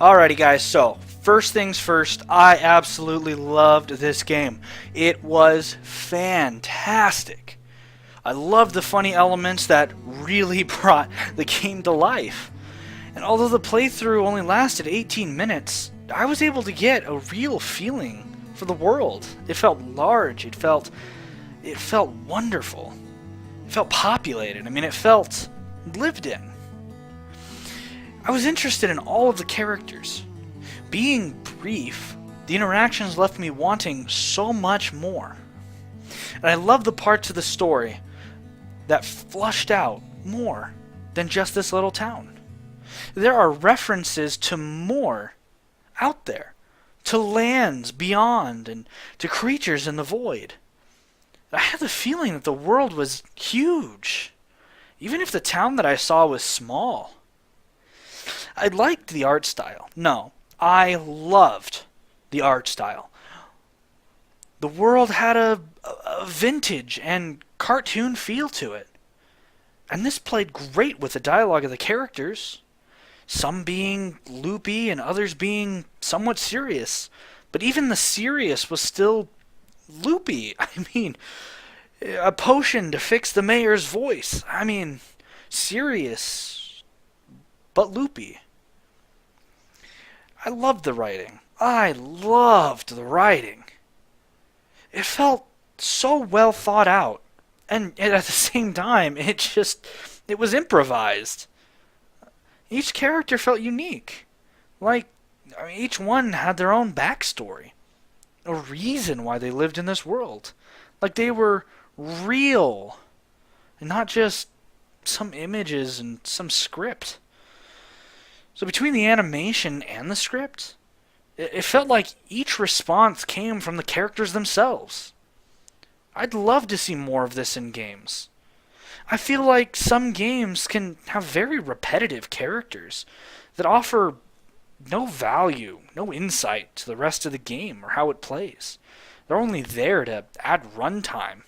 Alrighty guys, so first things first, I absolutely loved this game. It was fantastic. I loved the funny elements that really brought the game to life. And although the playthrough only lasted 18 minutes, I was able to get a real feeling for the world. It felt large, it felt wonderful. It felt populated. I mean, it felt lived in. I was interested in all of the characters. Being brief, the interactions left me wanting so much more. And I love the parts of the story that flushed out more than just this little town. There are references to more out there, to lands beyond, and to creatures in the void. I had the feeling that the world was huge, even if the town that I saw was small. I liked the art style. No, I loved the art style. The world had a vintage and cartoon feel to it. And this played great with the dialogue of the characters. Some being loopy and others being somewhat serious. But even the serious was still loopy. I mean, a potion to fix the mayor's voice. I mean, serious, but loopy. I loved the writing. I loved the writing. It felt so well thought out. And at the same time, it was improvised. Each character felt unique. Each one had their own backstory. A reason why they lived in this world. Like they were real. And not just some images and some script. So between the animation and the script, it felt like each response came from the characters themselves. I'd love to see more of this in games. I feel like some games can have very repetitive characters that offer no value, no insight to the rest of the game or how it plays. They're only there to add runtime.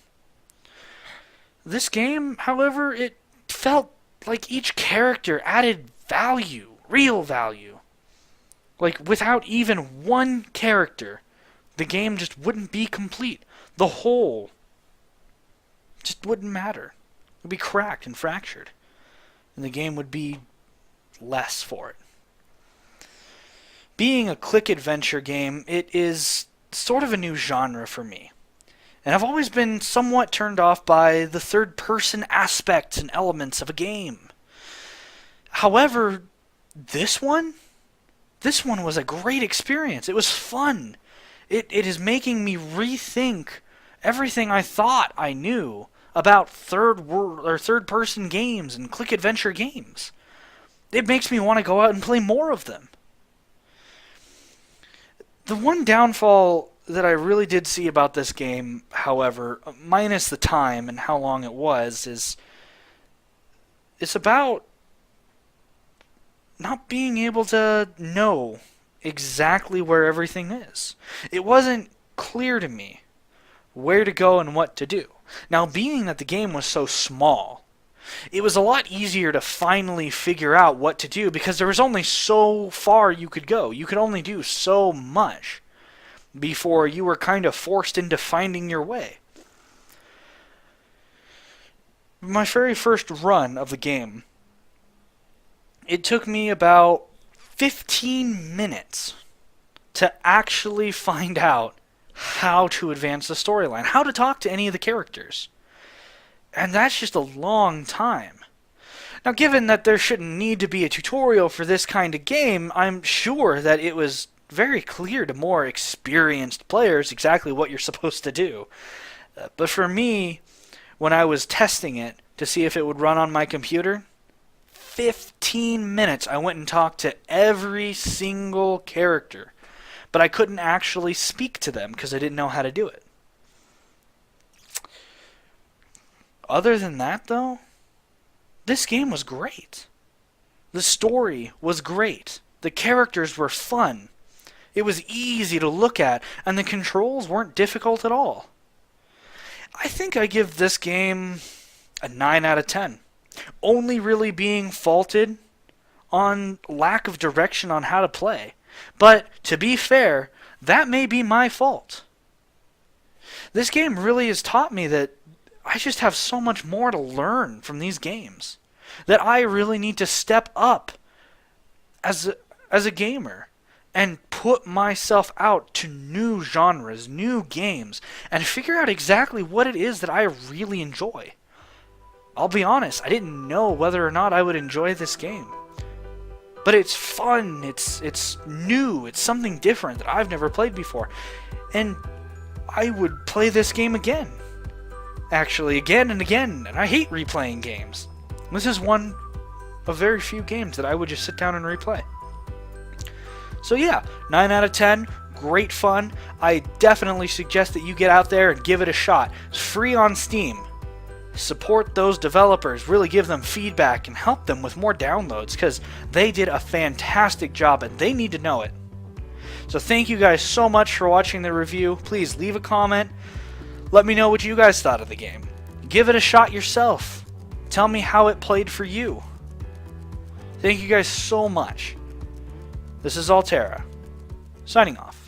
This game, however, it felt like each character added value. Real value. Like, without even one character, the game just wouldn't be complete. The whole just wouldn't matter. It would be cracked and fractured. And the game would be less for it. Being a click adventure game, it is sort of a new genre for me. And I've always been somewhat turned off by the third-person aspects and elements of a game. However, This one was a great experience. It was fun. It is making me rethink everything I thought I knew about third-person games and click adventure games. It makes me want to go out and play more of them. The one downfall that I really did see about this game, however, minus the time and how long it was, is it's about not being able to know exactly where everything is. It wasn't clear to me where to go and what to do. Now, being that the game was so small, it was a lot easier to finally figure out what to do because there was only so far you could go. You could only do so much before you were kind of forced into finding your way. My very first run of the game, it took me about 15 minutes to actually find out how to advance the storyline, how to talk to any of the characters. And that's just a long time. Now, given that there shouldn't need to be a tutorial for this kind of game, I'm sure that it was very clear to more experienced players exactly what you're supposed to do. But for me, when I was testing it to see if it would run on my computer, 15 minutes I went and talked to every single character, but I couldn't actually speak to them because I didn't know how to do it. Other than that, though, this game was great. The story was great. The characters were fun. It was easy to look at, and the controls weren't difficult at all. I think I give this game a 9 out of 10. Only really being faulted on lack of direction on how to play. But to be fair, that may be my fault. This game really has taught me that I just have so much more to learn from these games. That I really need to step up as a gamer and put myself out to new genres, new games, and figure out exactly what it is that I really enjoy. I'll be honest, I didn't know whether or not I would enjoy this game. But it's fun, it's new, it's something different that I've never played before. And I would play this game again. Actually, again and again, and I hate replaying games. This is one of very few games that I would just sit down and replay. So yeah, 9 out of 10, great fun. I definitely suggest that you get out there and give it a shot. It's free on Steam. Support those developers, really give them feedback and help them with more downloads because they did a fantastic job and they need to know it. So thank you guys so much for watching the review. Please leave a comment. Let me know what you guys thought of the game. Give it a shot yourself. Tell me how it played for you. Thank you guys so much. This is Altera, signing off.